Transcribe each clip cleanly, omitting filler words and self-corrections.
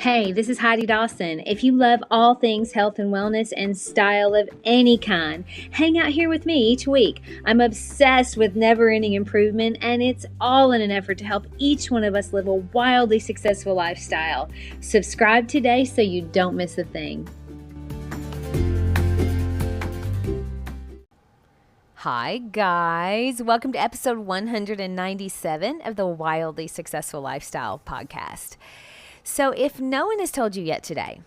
Hey, this is Heidi Dawson. If you love all things health and wellness and style of any kind, hang out here with me each week. I'm obsessed with never-ending improvement, and it's all in an effort to help each one of us live a wildly successful lifestyle. Subscribe today so you don't miss a thing. Hi, guys. Welcome to episode 197 of the Wildly Successful Lifestyle podcast. So if no one has told you yet today,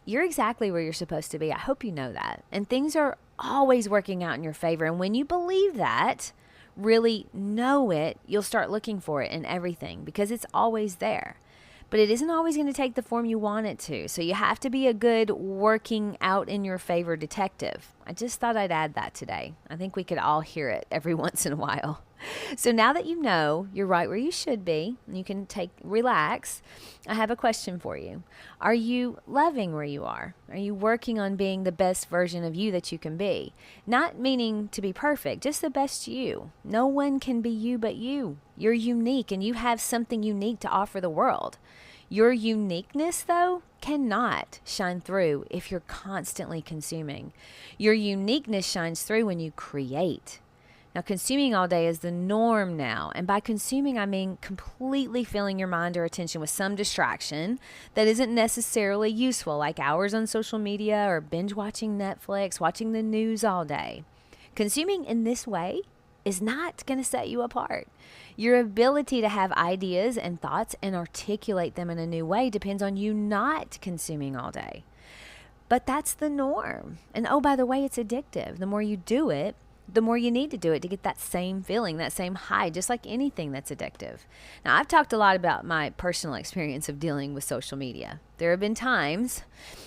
you're exactly where you're supposed to be. I hope you know that. And things are always working out in your favor. And when you believe that, really know it, you'll start looking for it in everything because it's always there. But it isn't always going to take the form you want it to. So you have to be a good working out in your favor detective. I just thought I'd add that today. I think we could all hear it every once in a while. So now that you know you're right where you should be, you can relax. I have a question for you. Are you loving where you are? Are you working on being the best version of you that you can be? Not meaning to be perfect, just the best you. No one can be you but you. You're unique and you have something unique to offer the world. Your uniqueness, though, cannot shine through if you're constantly consuming. Your uniqueness shines through when you create. Now, consuming all day is the norm now. And by consuming, I mean completely filling your mind or attention with some distraction that isn't necessarily useful, like hours on social media or binge watching Netflix, watching the news all day. Consuming in this way is not going to set you apart. Your ability to have ideas and thoughts and articulate them in a new way depends on you not consuming all day. But that's the norm. And oh, by the way, it's addictive. The more you do it, the more you need to do it to get that same feeling, that same high, just like anything that's addictive. Now, I've talked a lot about my personal experience of dealing with social media. There have been times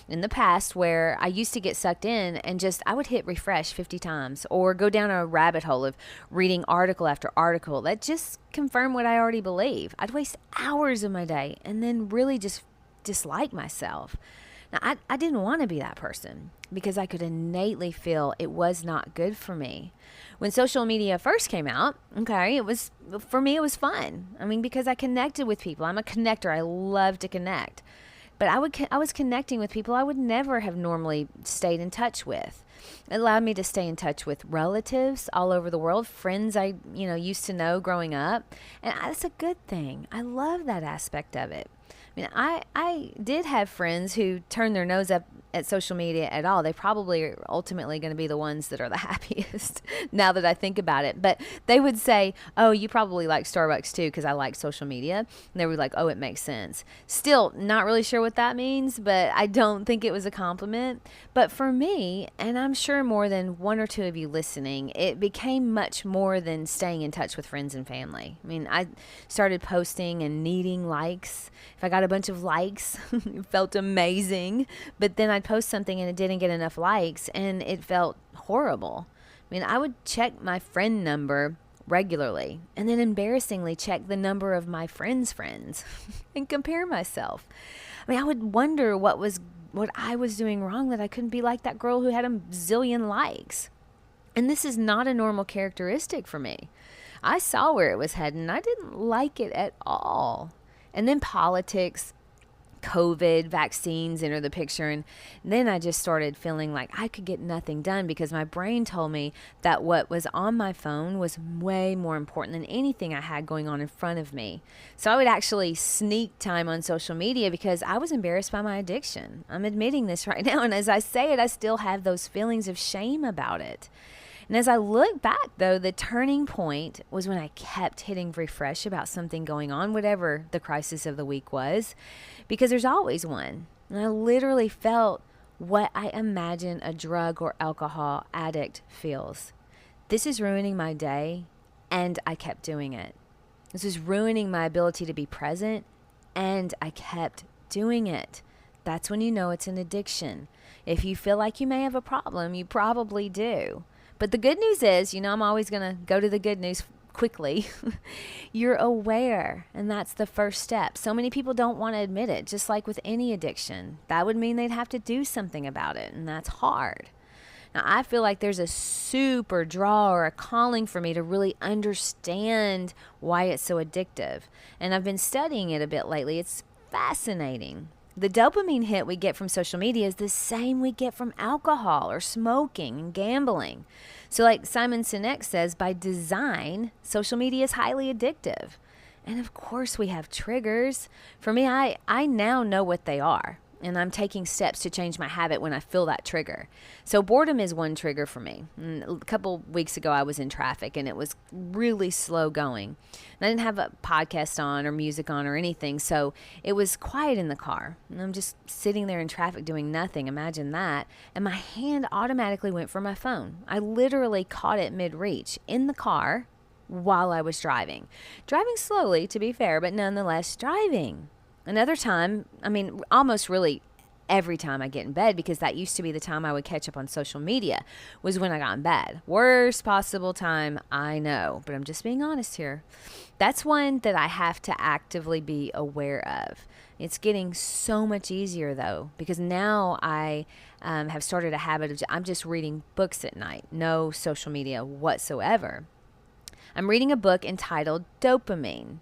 in the past where I used to get sucked in and I would hit refresh 50 times or go down a rabbit hole of reading article after article that just confirmed what I already believe. I'd waste hours of my day and then really just dislike myself. Now, I didn't want to be that person because I could innately feel it was not good for me. When social media first came out, for me, it was fun. I mean, because I connected with people. I'm a connector. I love to connect. But I was connecting with people I would never have normally stayed in touch with. It allowed me to stay in touch with relatives all over the world, friends I used to know growing up. And that's a good thing. I love that aspect of it. I did have friends who turned their nose up at social media at all. They probably are ultimately going to be the ones that are the happiest now that I think about it. But they would say, oh, you probably like Starbucks too because I like social media. And they were like, oh, it makes sense. Still not really sure what that means, but I don't think it was a compliment. But for me, and I'm sure more than one or two of you listening, it became much more than staying in touch with friends and family. I mean, I started posting and needing likes. If I got a bunch of likes, it felt amazing. But then I'd post something and it didn't get enough likes and it felt horrible. I mean, I would check my friend number regularly and then embarrassingly check the number of my friends' friends and compare myself. I mean, I would wonder what I was doing wrong that I couldn't be like that girl who had a zillion likes. And this is not a normal characteristic for me. I saw where it was heading and I didn't like it at all. And then politics, COVID, vaccines enter the picture. And then I just started feeling like I could get nothing done because my brain told me that what was on my phone was way more important than anything I had going on in front of me. So I would actually sneak time on social media because I was embarrassed by my addiction. I'm admitting this right now. And as I say it, I still have those feelings of shame about it. And as I look back, though, the turning point was when I kept hitting refresh about something going on, whatever the crisis of the week was, because there's always one. And I literally felt what I imagine a drug or alcohol addict feels. This is ruining my day, and I kept doing it. This is ruining my ability to be present, and I kept doing it. That's when you know it's an addiction. If you feel like you may have a problem, you probably do. But the good news is, I'm always going to go to the good news quickly. You're aware, and that's the first step. So many people don't want to admit it, just like with any addiction. That would mean they'd have to do something about it, and that's hard. Now, I feel like there's a super draw or a calling for me to really understand why it's so addictive. And I've been studying it a bit lately. It's fascinating. The dopamine hit we get from social media is the same we get from alcohol or smoking and gambling. So like Simon Sinek says, by design, social media is highly addictive. And of course we have triggers. For me, I now know what they are. And I'm taking steps to change my habit when I feel that trigger. So boredom is one trigger for me. A couple weeks ago, I was in traffic and it was really slow going. And I didn't have a podcast on or music on or anything. So it was quiet in the car. And I'm just sitting there in traffic doing nothing. Imagine that. And my hand automatically went for my phone. I literally caught it mid-reach in the car while I was driving. Driving slowly, to be fair, but nonetheless driving. Another time, almost really every time I get in bed, because that used to be the time I would catch up on social media, was when I got in bed. Worst possible time, I know, but I'm just being honest here. That's one that I have to actively be aware of. It's getting so much easier, though, because now I have started a habit of I'm just reading books at night, no social media whatsoever. I'm reading a book entitled Dopamine.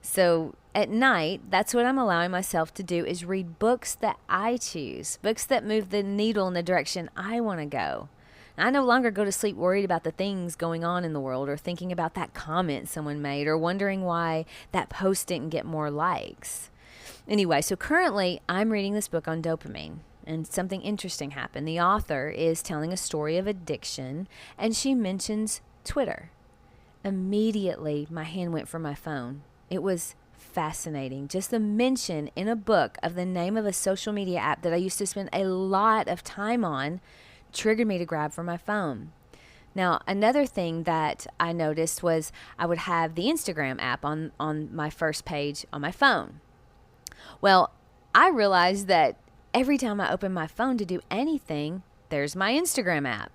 So at night, that's what I'm allowing myself to do, is read books that I choose, books that move the needle in the direction I want to go. I no longer go to sleep worried about the things going on in the world, or thinking about that comment someone made, or wondering why that post didn't get more likes. Anyway, so currently I'm reading this book on dopamine, and something interesting happened. The author is telling a story of addiction, and she mentions Twitter. Immediately, my hand went for my phone. It was fascinating. Just the mention in a book of the name of a social media app that I used to spend a lot of time on triggered me to grab for my phone. Now, another thing that I noticed was I would have the Instagram app on my first page on my phone. Well, I realized that every time I open my phone to do anything, there's my Instagram app.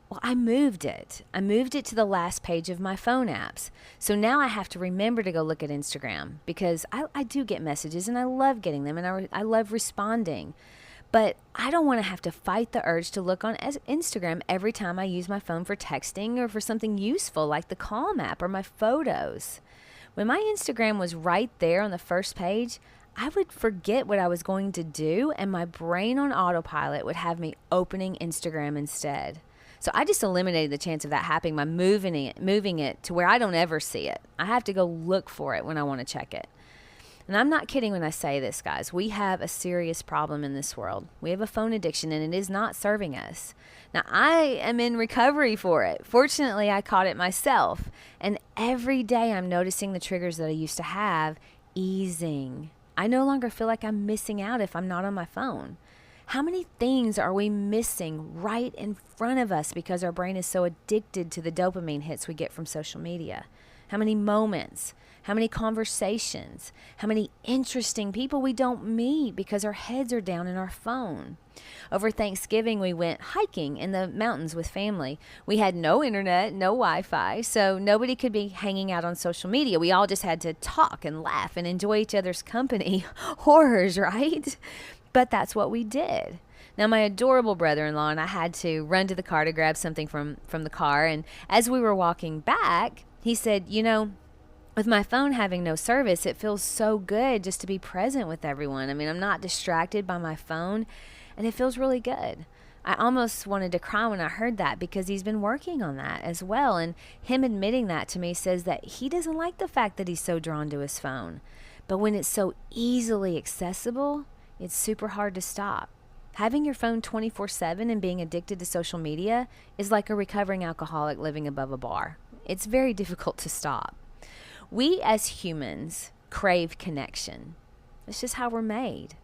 Well, I moved it. I moved it to the last page of my phone apps. So now I have to remember to go look at Instagram, because I do get messages and I love getting them, and I love responding. But I don't want to have to fight the urge to look on Instagram every time I use my phone for texting or for something useful like the Calm app or my photos. When my Instagram was right there on the first page, I would forget what I was going to do, and my brain on autopilot would have me opening Instagram instead. So I just eliminated the chance of that happening by moving it to where I don't ever see it. I have to go look for it when I want to check it. And I'm not kidding when I say this, guys. We have a serious problem in this world. We have a phone addiction, and it is not serving us. Now, I am in recovery for it. Fortunately, I caught it myself. And every day I'm noticing the triggers that I used to have easing. I no longer feel like I'm missing out if I'm not on my phone. How many things are we missing right in front of us because our brain is so addicted to the dopamine hits we get from social media? How many moments? How many conversations? How many interesting people we don't meet because our heads are down in our phone? Over Thanksgiving, we went hiking in the mountains with family. We had no internet, no Wi-Fi, so nobody could be hanging out on social media. We all just had to talk and laugh and enjoy each other's company. Horrors, right? But that's what we did. Now, my adorable brother-in-law and I had to run to the car to grab something from the car. And as we were walking back, he said, with my phone having no service, it feels so good just to be present with everyone. I'm not distracted by my phone, and it feels really good. I almost wanted to cry when I heard that, because he's been working on that as well. And him admitting that to me says that he doesn't like the fact that he's so drawn to his phone. But when it's so easily accessible, it's super hard to stop. Having your phone 24/7 and being addicted to social media is like a recovering alcoholic living above a bar. It's very difficult to stop. We as humans crave connection. It's just how we're made.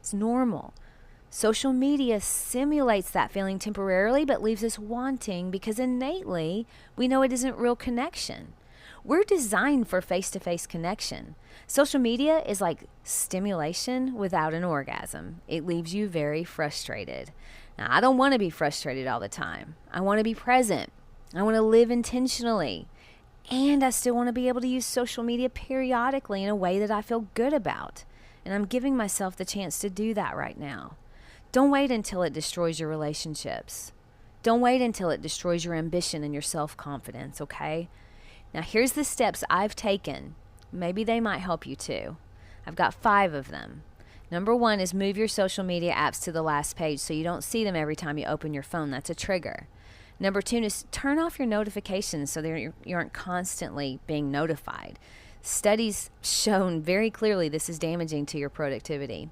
It's normal. Social media simulates that feeling temporarily, but leaves us wanting, because innately we know it isn't real connection. We're designed for face-to-face connection. Social media is like stimulation without an orgasm. It leaves you very frustrated. Now, I don't want to be frustrated all the time. I want to be present. I want to live intentionally. And I still want to be able to use social media periodically in a way that I feel good about. And I'm giving myself the chance to do that right now. Don't wait until it destroys your relationships. Don't wait until it destroys your ambition and your self-confidence, okay? Now, here's the steps I've taken. Maybe they might help you too. I've got 5 of them. Number one is move your social media apps to the last page so you don't see them every time you open your phone. That's a trigger. Number two is turn off your notifications so that you aren't constantly being notified. Studies shown very clearly this is damaging to your productivity.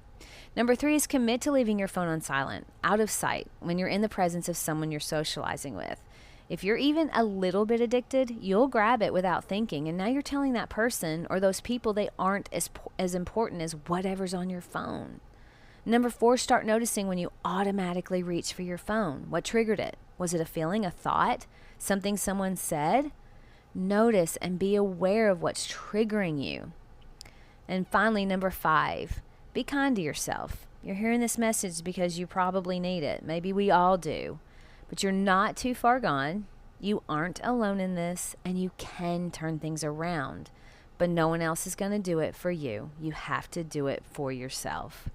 Number three is commit to leaving your phone on silent, out of sight, when you're in the presence of someone you're socializing with. If you're even a little bit addicted, you'll grab it without thinking, and now you're telling that person or those people they aren't as important as whatever's on your phone. Number four, start noticing when you automatically reach for your phone. What triggered it? Was it a feeling, a thought, something someone said? Notice and be aware of what's triggering you. And finally, number five, be kind to yourself. You're hearing this message because you probably need it. Maybe we all do. But you're not too far gone. You aren't alone in this, and you can turn things around. But no one else is going to do it for you. You have to do it for yourself.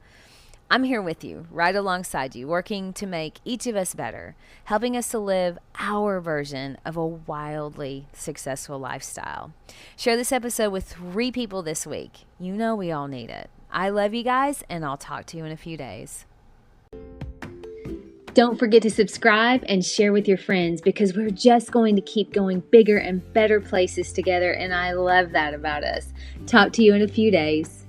I'm here with you, right alongside you, working to make each of us better, helping us to live our version of a wildly successful lifestyle. Share this episode with 3 people this week. You know we all need it. I love you guys, and I'll talk to you in a few days. Don't forget to subscribe and share with your friends, because we're just going to keep going bigger and better places together, and I love that about us. Talk to you in a few days.